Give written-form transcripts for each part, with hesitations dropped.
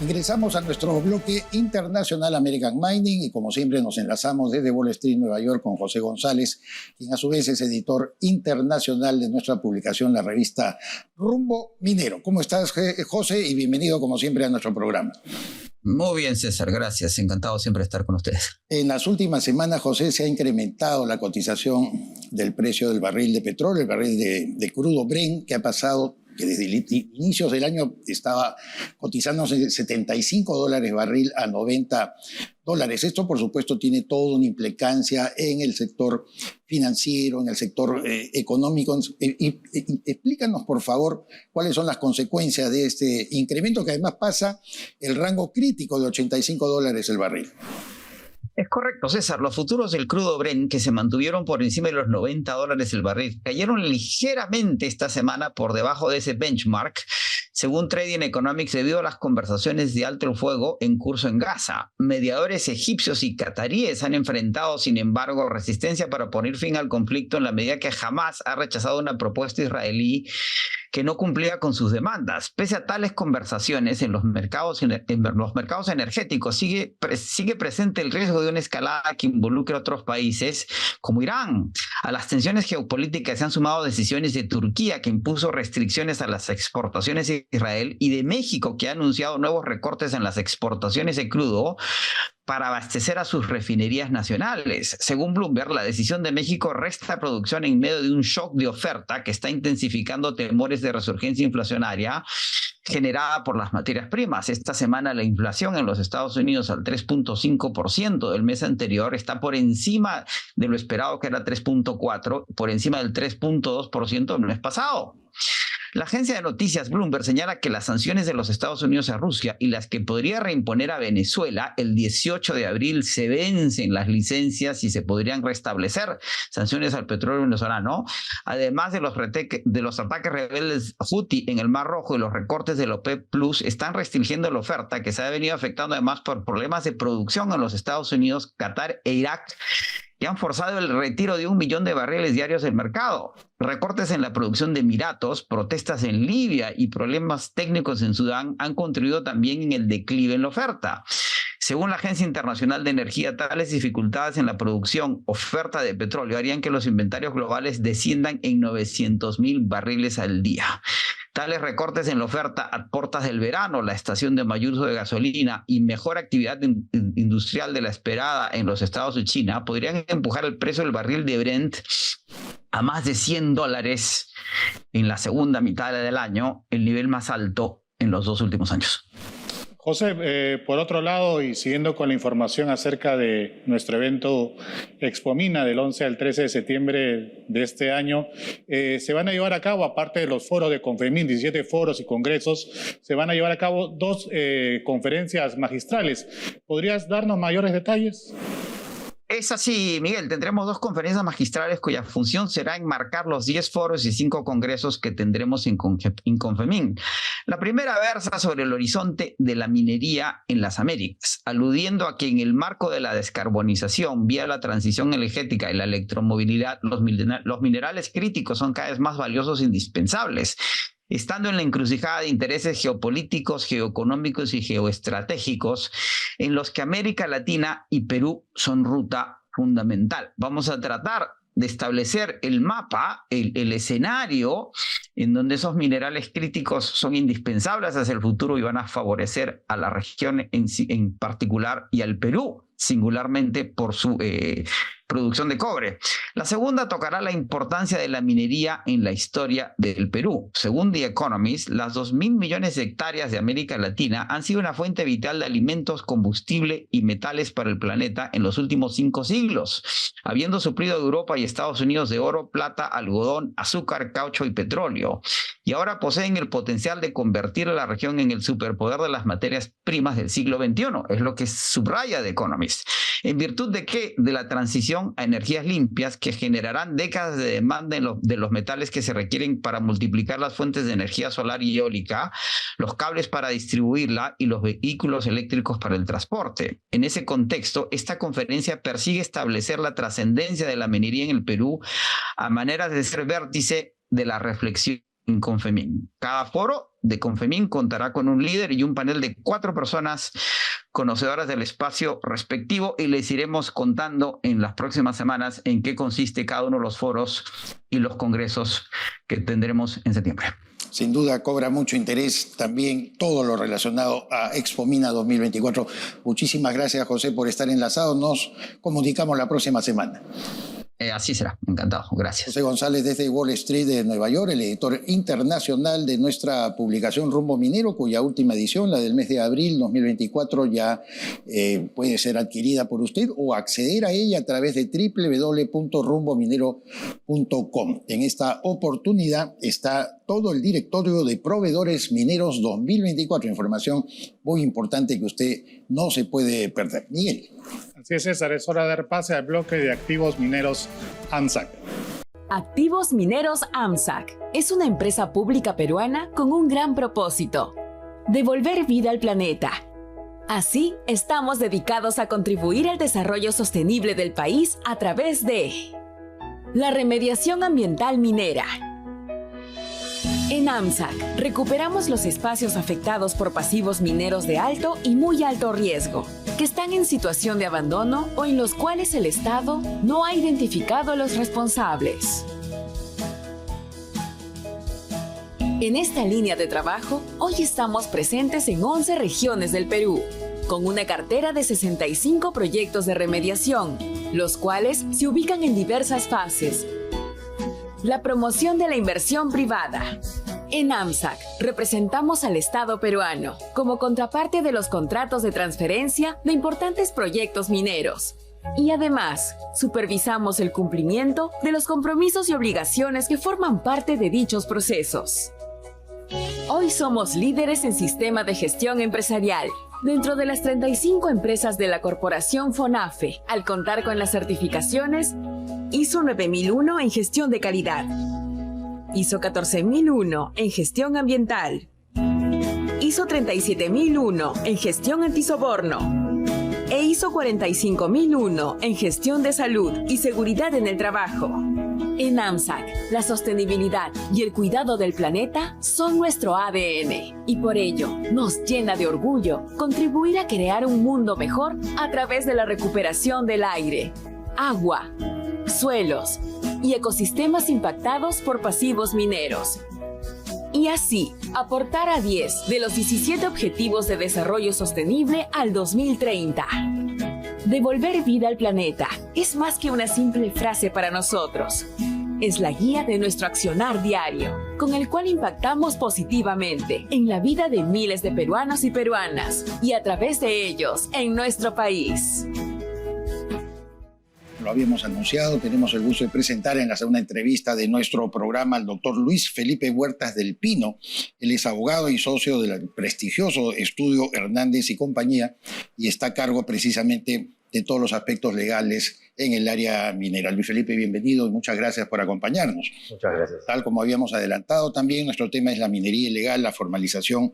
Ingresamos a nuestro bloque internacional American Mining y como siempre nos enlazamos desde Wall Street, Nueva York, con José González, quien a su vez es editor internacional de nuestra publicación, la revista Rumbo Minero. ¿Cómo estás, José? Y bienvenido como siempre a nuestro programa. Muy bien, César, gracias. Encantado siempre de estar con ustedes. En las últimas semanas, José, se ha incrementado la cotización del precio del barril de petróleo, el barril de crudo Brent, que ha pasado, que desde inicios del año estaba cotizándose $75 barril a $90. Esto, por supuesto, tiene toda una implicancia en el sector financiero, en el sector económico. Explícanos, por favor, cuáles son las consecuencias de este incremento, que además pasa el rango crítico de $85 el barril. Es correcto, César. Los futuros del crudo Brent, que se mantuvieron por encima de los $90 el barril, cayeron ligeramente esta semana por debajo de ese benchmark, según Trading Economics, debido a las conversaciones de alto el fuego en curso en Gaza. Mediadores egipcios y cataríes han enfrentado, sin embargo, resistencia para poner fin al conflicto en la medida que Hamás ha rechazado una propuesta israelí que no cumplía con sus demandas. Pese a tales conversaciones en los mercados energéticos, sigue presente el riesgo de una escalada que involucre a otros países como Irán. A las tensiones geopolíticas se han sumado decisiones de Turquía, que impuso restricciones a las exportaciones de Israel, y de México, que ha anunciado nuevos recortes en las exportaciones de crudo para abastecer a sus refinerías nacionales. Según Bloomberg, la decisión de México resta producción en medio de un shock de oferta que está intensificando temores de resurgencia inflacionaria generada por las materias primas. Esta semana la inflación en los Estados Unidos al 3.5% del mes anterior está por encima de lo esperado, que era 3.4%, por encima del 3.2% del mes pasado. La agencia de noticias Bloomberg señala que las sanciones de los Estados Unidos a Rusia y las que podría reimponer a Venezuela el 18 de abril se vencen las licencias y se podrían restablecer sanciones al petróleo venezolano, además de los ataques rebeldes Houthi en el Mar Rojo y los recortes de la OPEP Plus están restringiendo la oferta, que se ha venido afectando además por problemas de producción en los Estados Unidos, Qatar e Irak, que han forzado el retiro de 1 millón de barriles diarios del mercado. Recortes en la producción de Emiratos, protestas en Libia y problemas técnicos en Sudán han contribuido también en el declive en la oferta. Según la Agencia Internacional de Energía, tales dificultades en la oferta de petróleo harían que los inventarios globales desciendan en 900,000 barriles al día. Tales recortes en la oferta a puertas del verano, la estación de mayor uso de gasolina y mejor actividad industrial de la esperada en los estados de China podrían empujar el precio del barril de Brent a más de $100 en la segunda mitad del año, el nivel más alto en los 2 últimos años. José, por otro lado, y siguiendo con la información acerca de nuestro evento Expomina del 11 al 13 de septiembre de este año, se van a llevar a cabo, aparte de los foros de Confemín, 17 foros y congresos, se van a llevar a cabo 2 conferencias magistrales. ¿Podrías darnos mayores detalles? Es así, Miguel. Tendremos 2 conferencias magistrales cuya función será enmarcar los 10 foros y 5 congresos que tendremos en Confemín. La primera versa sobre el horizonte de la minería en las Américas, aludiendo a que en el marco de la descarbonización vía la transición energética y la electromovilidad, los minerales críticos son cada vez más valiosos e indispensables, estando en la encrucijada de intereses geopolíticos, geoeconómicos y geoestratégicos en los que América Latina y Perú son ruta fundamental. Vamos a tratar de establecer el mapa, el escenario en donde esos minerales críticos son indispensables hacia el futuro y van a favorecer a la región en particular y al Perú singularmente por su producción de cobre. La segunda tocará la importancia de la minería en la historia del Perú. Según The Economist, las 2,000 millones de hectáreas de América Latina han sido una fuente vital de alimentos, combustible y metales para el planeta en los últimos 5 siglos, habiendo suplido a Europa y Estados Unidos de oro, plata, algodón, azúcar, caucho y petróleo. Y ahora poseen el potencial de convertir a la región en el superpoder de las materias primas del siglo XXI. Es lo que subraya The Economist. ¿En virtud de qué? De la transición a energías limpias que generarán décadas de demanda de los metales que se requieren para multiplicar las fuentes de energía solar y eólica, los cables para distribuirla y los vehículos eléctricos para el transporte. En ese contexto, esta conferencia persigue establecer la trascendencia de la minería en el Perú a manera de ser vértice de la reflexión en Confemín. Cada foro de Confemín contará con un líder y un panel de 4 personas conocedoras del espacio respectivo, y les iremos contando en las próximas semanas en qué consiste cada uno de los foros y los congresos que tendremos en septiembre. Sin duda cobra mucho interés también todo lo relacionado a Expomina 2024. Muchísimas gracias, José, por estar enlazado. Nos comunicamos la próxima semana. Así será, encantado, gracias. José González desde Wall Street de Nueva York, el editor internacional de nuestra publicación Rumbo Minero, cuya última edición, la del mes de abril 2024, ya puede ser adquirida por usted o acceder a ella a través de www.rumbominero.com. En esta oportunidad está todo el directorio de proveedores mineros 2024, información muy importante que usted no se puede perder. Miguel. Así es, César, es hora de dar pase al bloque de activos mineros AMSAC. Activos Mineros AMSAC es una empresa pública peruana con un gran propósito: devolver vida al planeta. Así, estamos dedicados a contribuir al desarrollo sostenible del país a través de la remediación ambiental minera. En AMSAC, recuperamos los espacios afectados por pasivos mineros de alto y muy alto riesgo, que están en situación de abandono o en los cuales el Estado no ha identificado a los responsables. En esta línea de trabajo, hoy estamos presentes en 11 regiones del Perú, con una cartera de 65 proyectos de remediación, los cuales se ubican en diversas fases. La promoción de la inversión privada. En AMSAC, representamos al Estado peruano como contraparte de los contratos de transferencia de importantes proyectos mineros. Y además, supervisamos el cumplimiento de los compromisos y obligaciones que forman parte de dichos procesos. Hoy somos líderes en sistema de gestión empresarial, dentro de las 35 empresas de la corporación FONAFE, al contar con las certificaciones ISO 9001 en gestión de calidad, ISO 14001 en gestión ambiental, ISO 37001 en gestión antisoborno e ISO 45001 en gestión de salud y seguridad en el trabajo. En AMSAC, la sostenibilidad y el cuidado del planeta son nuestro ADN, y por ello nos llena de orgullo contribuir a crear un mundo mejor a través de la recuperación del aire, agua, suelos y ecosistemas impactados por pasivos mineros. Y así, aportar a 10 de los 17 Objetivos de Desarrollo Sostenible al 2030. Devolver vida al planeta es más que una simple frase para nosotros. Es la guía de nuestro accionar diario, con el cual impactamos positivamente en la vida de miles de peruanos y peruanas, y a través de ellos en nuestro país. Lo habíamos anunciado, tenemos el gusto de presentar en la segunda entrevista de nuestro programa al doctor Luis Felipe Huertas del Pino. Él es abogado y socio del prestigioso estudio Hernández y Compañía y está a cargo precisamente de todos los aspectos legales en el área minera. Luis Felipe, bienvenido y muchas gracias por acompañarnos. Muchas gracias. Tal como habíamos adelantado también, nuestro tema es la minería ilegal, la formalización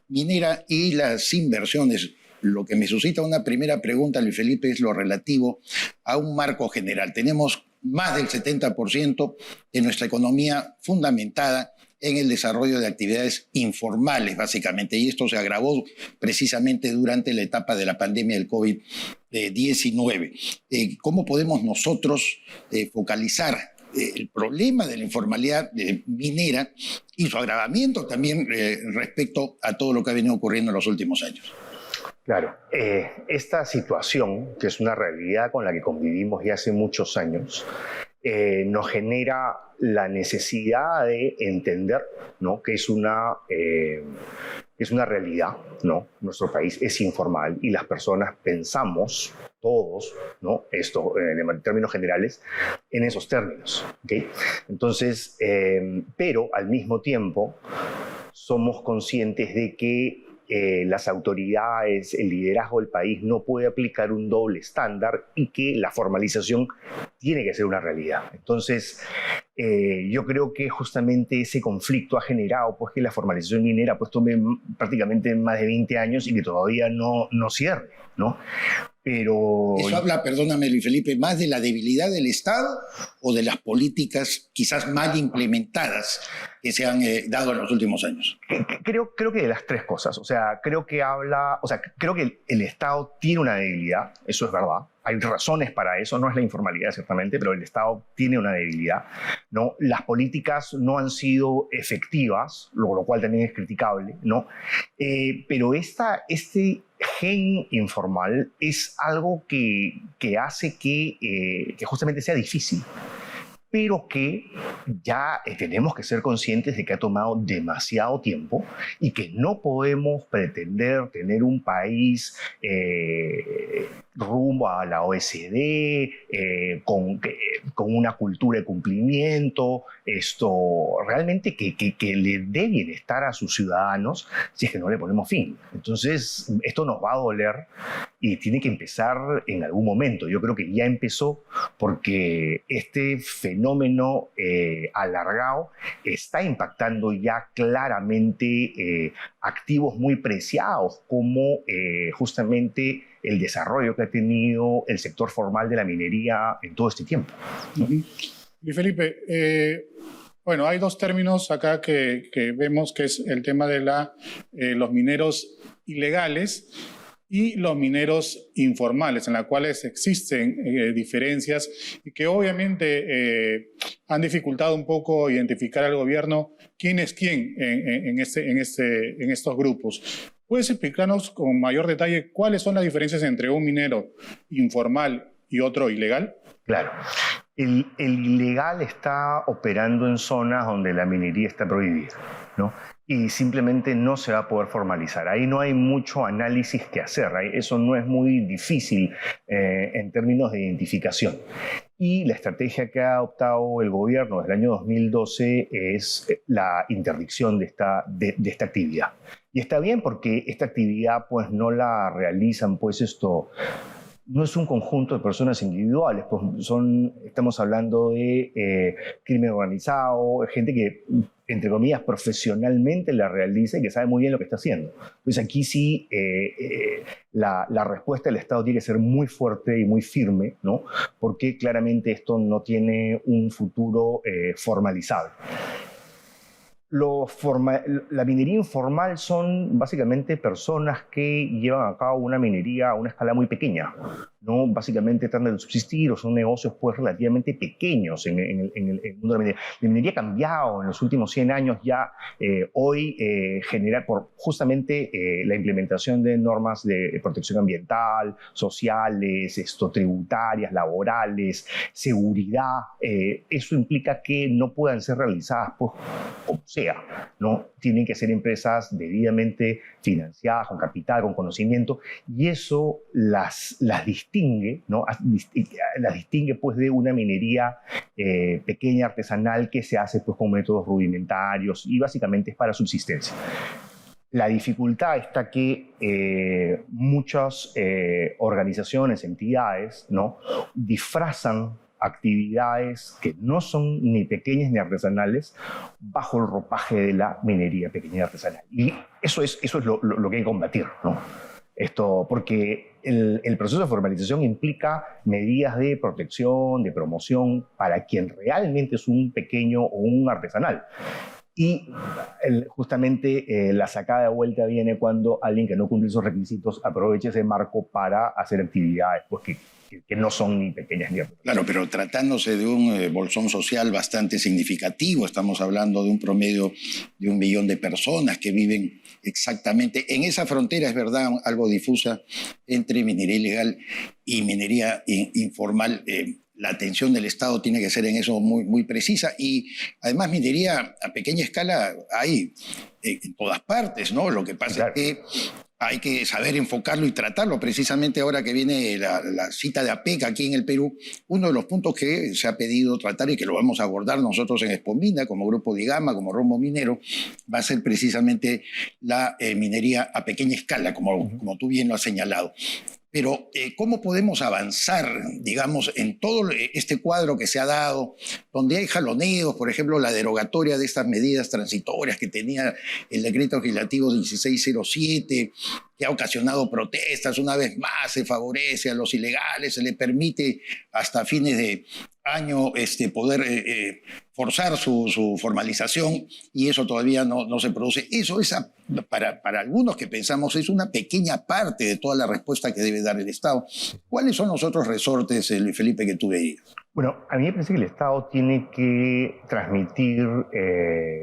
minera y las inversiones. Lo que me suscita una primera pregunta, Luis Felipe, es lo relativo a un marco general. Tenemos más del 70% de nuestra economía fundamentada en el desarrollo de actividades informales, básicamente, y esto se agravó precisamente durante la etapa de la pandemia del COVID-19. ¿Cómo podemos nosotros focalizar el problema de la informalidad minera y su agravamiento también respecto a todo lo que ha venido ocurriendo en los últimos años? Claro, esta situación, que es una realidad con la que convivimos ya hace muchos años, nos genera la necesidad de entender, ¿no?, que es una realidad, ¿no? Nuestro país es informal y las personas pensamos, todos, ¿no?, esto en términos generales, en esos términos, ¿okay? Entonces, pero al mismo tiempo somos conscientes de que las autoridades, el liderazgo del país no puede aplicar un doble estándar y que la formalización tiene que ser una realidad. Entonces, yo creo que justamente ese conflicto ha generado pues, que la formalización minera pues, tome prácticamente más de 20 años y que todavía no cierre, ¿no? Pero ¿Eso habla, perdóname Luis Felipe, más de la debilidad del Estado o de las políticas quizás mal implementadas que se han dado en los últimos años? creo que de las tres cosas. O sea, creo que el Estado tiene una debilidad, eso es verdad. Hay razones para eso, no es la informalidad ciertamente, pero el Estado tiene una debilidad, ¿no? Las políticas no han sido efectivas, lo cual también es criticable, ¿no? Pero este gen informal es algo que hace que justamente sea difícil, pero que ya tenemos que ser conscientes de que ha tomado demasiado tiempo y que no podemos pretender tener un país rumbo a la OECD, con una cultura de cumplimiento, realmente que le dé bienestar a sus ciudadanos si es que no le ponemos fin. Entonces, esto nos va a doler y tiene que empezar en algún momento. Yo creo que ya empezó porque este fenómeno alargado está impactando ya claramente activos muy preciados como justamente el desarrollo que ha tenido el sector formal de la minería en todo este tiempo. Y Felipe, bueno, hay dos términos acá que vemos, que es el tema de los mineros ilegales y los mineros informales, en los cuales existen diferencias y que obviamente han dificultado un poco identificar al gobierno quién es quién en estos grupos. ¿Puedes explicarnos con mayor detalle cuáles son las diferencias entre un minero informal y otro ilegal? Claro. El ilegal está operando en zonas donde la minería está prohibida, ¿no? Y simplemente no se va a poder formalizar. Ahí no hay mucho análisis que hacer. Eso no es muy difícil en términos de identificación. Y la estrategia que ha adoptado el gobierno desde el año 2012 es la interdicción de esta actividad. Y está bien porque esta actividad pues no la realizan no es un conjunto de personas individuales, pues estamos hablando de crimen organizado, gente que, entre comillas, profesionalmente la realiza y que sabe muy bien lo que está haciendo. Entonces aquí sí la respuesta del Estado tiene que ser muy fuerte y muy firme, ¿no? Porque claramente esto no tiene un futuro formalizable. La minería informal son básicamente personas que llevan a cabo una minería a una escala muy pequeña, ¿no? Básicamente tratan de subsistir o son negocios pues relativamente pequeños en el mundo de la minería. La minería ha cambiado en los últimos 100 años ya. Hoy genera por justamente la implementación de normas de protección ambiental, sociales, tributarias, laborales, seguridad. Eso implica que no puedan ser realizadas pues, como sea, ¿no? Tienen que ser empresas debidamente financiadas, con capital, con conocimiento, y eso las distingue, ¿no? Las distingue pues, de una minería pequeña, artesanal, que se hace pues, con métodos rudimentarios y básicamente es para subsistencia. La dificultad está que muchas organizaciones, entidades, ¿no? disfrazan actividades que no son ni pequeñas ni artesanales bajo el ropaje de la minería pequeña y artesanal. Y eso es lo que hay que combatir, ¿no? Porque el proceso de formalización implica medidas de protección, de promoción para quien realmente es un pequeño o un artesanal. Y justamente la sacada de vuelta viene cuando alguien que no cumple esos requisitos aprovecha ese marco para hacer actividades pues, que no son ni pequeñas ni artesanales. Claro, pero tratándose de un bolsón social bastante significativo, estamos hablando de un promedio de 1 millón de personas que viven exactamente en esa frontera, es verdad, algo difusa entre minería ilegal y minería informal. La atención del Estado tiene que ser en eso muy, muy precisa. Y además minería a pequeña escala hay en todas partes, ¿no? Lo que pasa es que hay que saber enfocarlo y tratarlo. Precisamente ahora que viene la cita de APEC aquí en el Perú, uno de los puntos que se ha pedido tratar y que lo vamos a abordar nosotros en Expomina, como Grupo de Gama, como Rombo Minero, va a ser precisamente la minería a pequeña escala, como tú bien lo has señalado. Pero ¿cómo podemos avanzar, digamos, en todo este cuadro que se ha dado, donde hay jaloneos, por ejemplo, la derogatoria de estas medidas transitorias que tenía el decreto legislativo 1607, que ha ocasionado protestas? Una vez más se favorece a los ilegales, se le permite hasta fines de año poder forzar su formalización, y eso todavía no se produce. Eso es, para algunos que pensamos, es una pequeña parte de toda la respuesta que debe dar el Estado. ¿Cuáles son los otros resortes, Luis Felipe, que tú veías? Bueno, a mí me parece que el Estado tiene que transmitir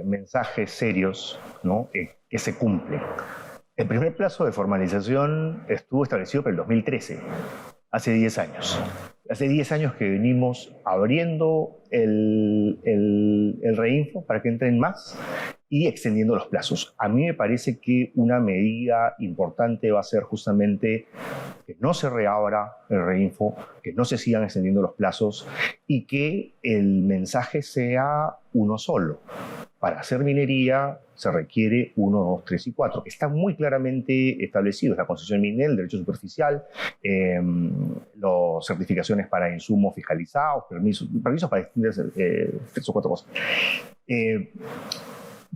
mensajes serios, ¿no? Que se cumplen. El primer plazo de formalización estuvo establecido para el 2013, hace 10 años. Hace 10 años que venimos abriendo el reinfo para que entren más y extendiendo los plazos. A mí me parece que una medida importante va a ser justamente que no se reabra el reinfo, que no se sigan extendiendo los plazos y que el mensaje sea uno solo. Para hacer minería se requiere 1, 2, 3 y 4. Está muy claramente establecido. Es la concesión minera, el derecho superficial, las certificaciones para insumos fiscalizados, permisos para distintas 3 o 4 cosas.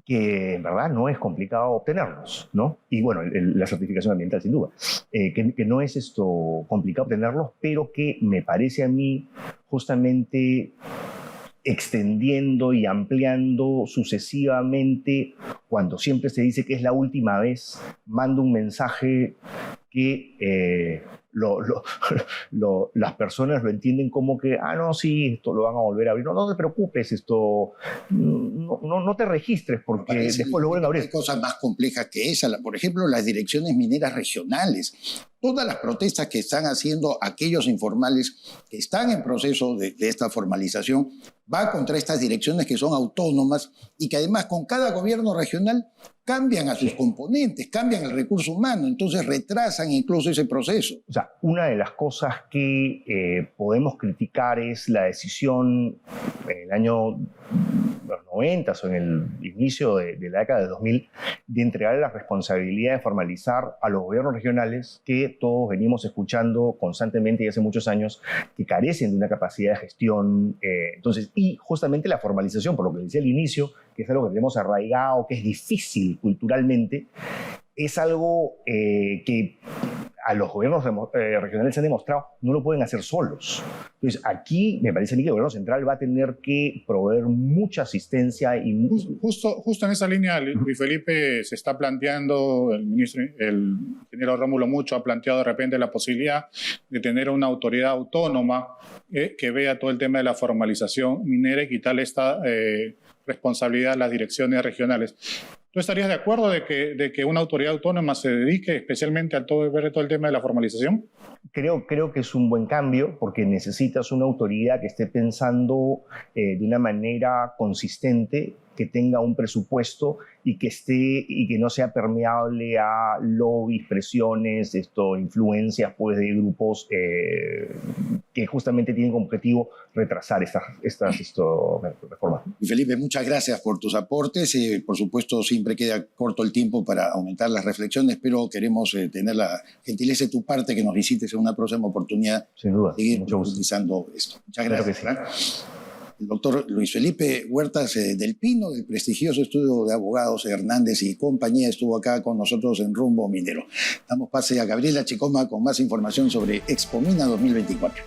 Que en verdad no es complicado obtenerlos, ¿no? Y bueno, la certificación ambiental sin duda, que no es esto complicado obtenerlos, pero que me parece a mí justamente extendiendo y ampliando sucesivamente, cuando siempre se dice que es la última vez, manda un mensaje que las personas lo entienden como que, no, sí, esto lo van a volver a abrir. No te preocupes, esto no te registres porque después lo vuelven a abrir. Hay cosas más complejas que esa. Por ejemplo, las direcciones mineras regionales. Todas las protestas que están haciendo aquellos informales que están en proceso de esta formalización va contra estas direcciones que son autónomas y que además con cada gobierno regional cambian a sus componentes, cambian el recurso humano, entonces retrasan incluso ese proceso. O sea, una de las cosas que podemos criticar es la decisión en el año los 90 o en el inicio de la década de 2000 de entregar la responsabilidad de formalizar a los gobiernos regionales que todos venimos escuchando constantemente y hace muchos años que carecen de una capacidad de gestión. Entonces, y justamente la formalización, por lo que decía al inicio, que es algo que tenemos arraigado, que es difícil culturalmente, es algo que a los gobiernos regionales se han demostrado no lo pueden hacer solos. Entonces, aquí me parece a mí que el gobierno central va a tener que proveer mucha asistencia. Justo en esa línea, Luis Felipe, se está planteando, el ingeniero Rómulo Mucho ha planteado de repente la posibilidad de tener una autoridad autónoma que vea todo el tema de la formalización minera y quitarle esta responsabilidad a las direcciones regionales. ¿Tú estarías de acuerdo de que una autoridad autónoma se dedique especialmente a ver todo el tema de la formalización? Creo que es un buen cambio porque necesitas una autoridad que esté pensando de una manera consistente, que tenga un presupuesto y que no sea permeable a lobbies, presiones, influencias pues, de grupos que justamente tienen como objetivo retrasar estas reformas. Felipe, muchas gracias por tus aportes. Por supuesto, siempre queda corto el tiempo para aumentar las reflexiones, pero queremos tener la gentileza de tu parte que nos visites en una próxima oportunidad. Sin duda, seguir profundizando esto. Muchas gracias. Claro que sí. El doctor Luis Felipe Huertas del Pino, del prestigioso estudio de abogados Hernández y compañía, estuvo acá con nosotros en Rumbo Minero. Damos pase a Gabriela Chicoma con más información sobre Expomina 2024.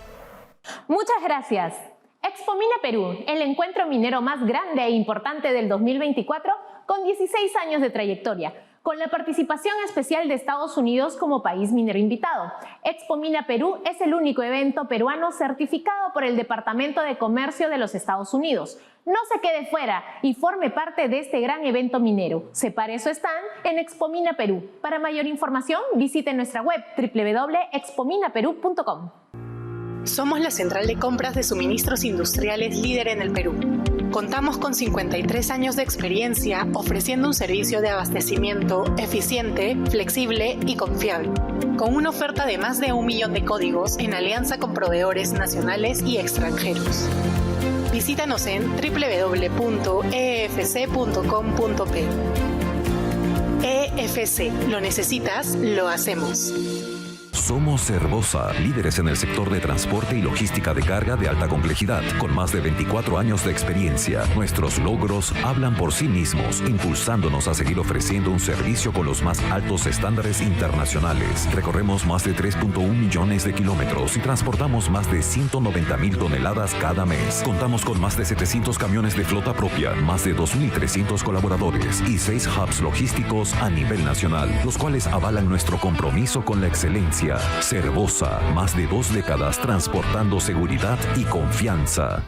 Muchas gracias. Expomina Perú, el encuentro minero más grande e importante del 2024, con 16 años de trayectoria, con la participación especial de Estados Unidos como país minero invitado. Expomina Perú es el único evento peruano certificado por el Departamento de Comercio de los Estados Unidos. No se quede fuera y forme parte de este gran evento minero. Separe su stand en Expomina Perú. Para mayor información, visite nuestra web www.expominaperú.com. Somos la central de compras de suministros industriales líder en el Perú. Contamos con 53 años de experiencia ofreciendo un servicio de abastecimiento eficiente, flexible y confiable, con una oferta de más de 1 millón de códigos en alianza con proveedores nacionales y extranjeros. Visítanos en www.efc.com.p. EFC, lo necesitas, lo hacemos. Somos Servosa, líderes en el sector de transporte y logística de carga de alta complejidad, con más de 24 años de experiencia. Nuestros logros hablan por sí mismos, impulsándonos a seguir ofreciendo un servicio con los más altos estándares internacionales. Recorremos más de 3.1 millones de kilómetros y transportamos más de 190,000 toneladas cada mes. Contamos con más de 700 camiones de flota propia, más de 2.300 colaboradores y 6 hubs logísticos a nivel nacional, los cuales avalan nuestro compromiso con la excelencia. Servosa, más de 2 décadas transportando seguridad y confianza.